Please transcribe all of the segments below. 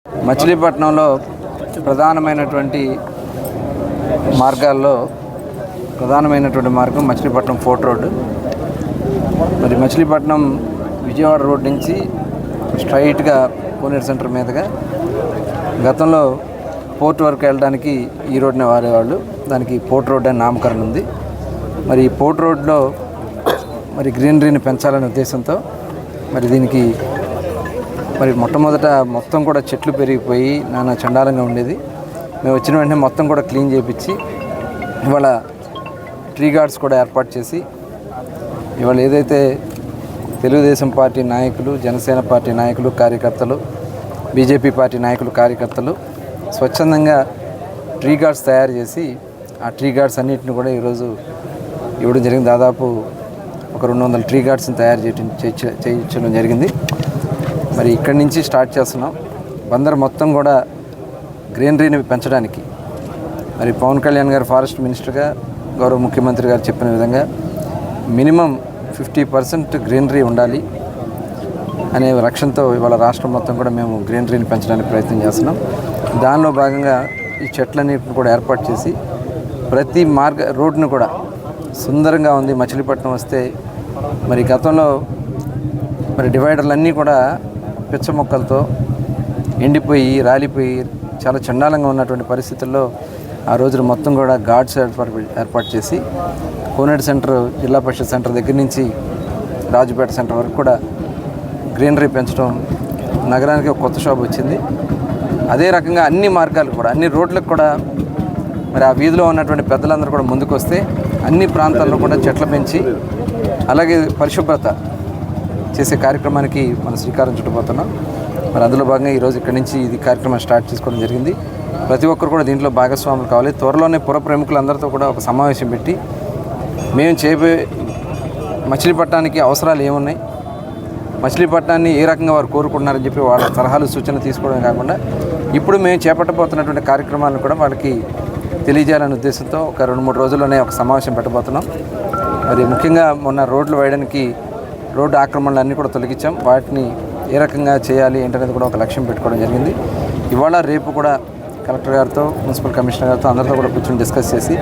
మచిలీపట్నంలో ప్రధానమైనటువంటి మార్గాల్లో ప్రధానమైనటువంటి మార్గం మచిలీపట్నం ఫోర్ట్ రోడ్డు. మరి మచిలీపట్నం విజయవాడ రోడ్ నుంచి స్ట్రైట్గా కోనేరు సెంటర్ మీదుగా గతంలో పోర్ట్ వరకు వెళ్ళడానికి ఈ రోడ్నే వాడేవాళ్ళు. దానికి పోర్ట్ రోడ్ అని నామకరణం ఉంది. మరి ఈ పోర్ట్ రోడ్లో మరి గ్రీనరీని పెంచాలనే ఉద్దేశంతో మరి దీనికి మరి మొట్టమొదట మొత్తం కూడా చెట్లు పెరిగిపోయి నానా చండాలంగా ఉండేది. మేము వచ్చిన వెంటనే మొత్తం కూడా క్లీన్ చేయించి ఇవాళ ట్రీ గార్డ్స్ కూడా ఏర్పాటు చేసి ఇవాళ ఏదైతే తెలుగుదేశం పార్టీ నాయకులు, జనసేన పార్టీ నాయకులు, కార్యకర్తలు, బీజేపీ పార్టీ నాయకులు, కార్యకర్తలు స్వచ్ఛందంగా ట్రీ గార్డ్స్ తయారు చేసి ఆ ట్రీ గార్డ్స్ అన్నింటిని కూడా ఈరోజు ఇవ్వడం జరిగింది. దాదాపు ఒక 200 ట్రీ గార్డ్స్ని తయారు చేయించడం జరిగింది. మరి ఇక్కడి నుంచి స్టార్ట్ చేస్తున్నాం. బందర్ మొత్తం కూడా గ్రీనరీని పెంచడానికి మరి పవన్ కళ్యాణ్ గారు ఫారెస్ట్ మినిస్టర్గా, గౌరవ ముఖ్యమంత్రి గారు చెప్పిన విధంగా మినిమం 50% గ్రీనరీ ఉండాలి అనే లక్ష్యంతో ఇవాళ రాష్ట్రం మొత్తం కూడా మేము గ్రీనరీని పెంచడానికి ప్రయత్నం చేస్తున్నాం. దానిలో భాగంగా ఈ చెట్లన్నింటిని కూడా ఏర్పాటు చేసి ప్రతి రోడ్డును కూడా సుందరంగా ఉంది. మచిలీపట్నం వస్తే మరి గతంలో మరి డివైడర్లన్నీ కూడా పిచ్చ మొక్కలతో ఎండిపోయి రాలిపోయి చాలా చండాలంగా ఉన్నటువంటి పరిస్థితుల్లో ఆ రోజున మొత్తం కూడా గార్డ్స్ ఏర్పాటు చేసి కోనేరు సెంటర్, జిల్లా పరిషత్ సెంటర్ దగ్గర నుంచి రాజుపేట సెంటర్ వరకు కూడా గ్రీనరీ పెంచడం నగరానికి ఒక కొత్త శోభ వచ్చింది. అదే రకంగా అన్ని మార్గాలు కూడా, అన్ని రోడ్లకు కూడా మరి ఆ వీధిలో ఉన్నటువంటి పెద్దలందరూ కూడా ముందుకు వస్తే అన్ని ప్రాంతాల్లో కూడా చెట్లు పెంచి అలాగే పరిశుభ్రత చేసే కార్యక్రమానికి మనం శ్రీకారం చుట్టబోతున్నాం. మరి అందులో భాగంగా ఈరోజు ఇక్కడి నుంచి ఇది కార్యక్రమం స్టార్ట్ చేసుకోవడం జరిగింది. ప్రతి ఒక్కరు కూడా దీంట్లో భాగస్వాములు కావాలి. త్వరలోనే పుర ప్రముఖులందరితో కూడా ఒక సమావేశం పెట్టి మేము చేయబోయే మచిలీపట్నానికి అవసరాలు ఏమున్నాయి, మచిలీపట్నాన్ని ఏ రకంగా వారు కోరుకుంటున్నారని చెప్పి వాళ్ళ సలహాలు, సూచనలు తీసుకోవడమే కాకుండా ఇప్పుడు మేము చేపట్టబోతున్నటువంటి కార్యక్రమాలను కూడా వాళ్ళకి తెలియజేయాలనే ఉద్దేశంతో ఒక 2-3 రోజుల్లోనే ఒక సమావేశం పెట్టబోతున్నాం. మరి ముఖ్యంగా మొన్న రోడ్లు వేయడానికి రోడ్డు ఆక్రమణలు అన్నీ కూడా తొలగించాం. వాటిని ఏ రకంగా చేయాలి ఏంటనేది కూడా ఒక లక్ష్యం పెట్టుకోవడం జరిగింది. ఇవాళ రేపు కూడా కలెక్టర్ గారితో, మున్సిపల్ కమిషనర్ గారితో అందరితో కూడా కూర్చొని డిస్కస్ చేసి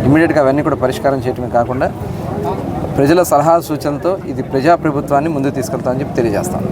ఇమీడియట్గా అవన్నీ కూడా పరిష్కారం చేయడమే కాకుండా ప్రజల సలహా సూచనతో ఇది ప్రజాప్రభుత్వాన్ని ముందుకు తీసుకెళ్తామని చెప్పి తెలియజేస్తాం.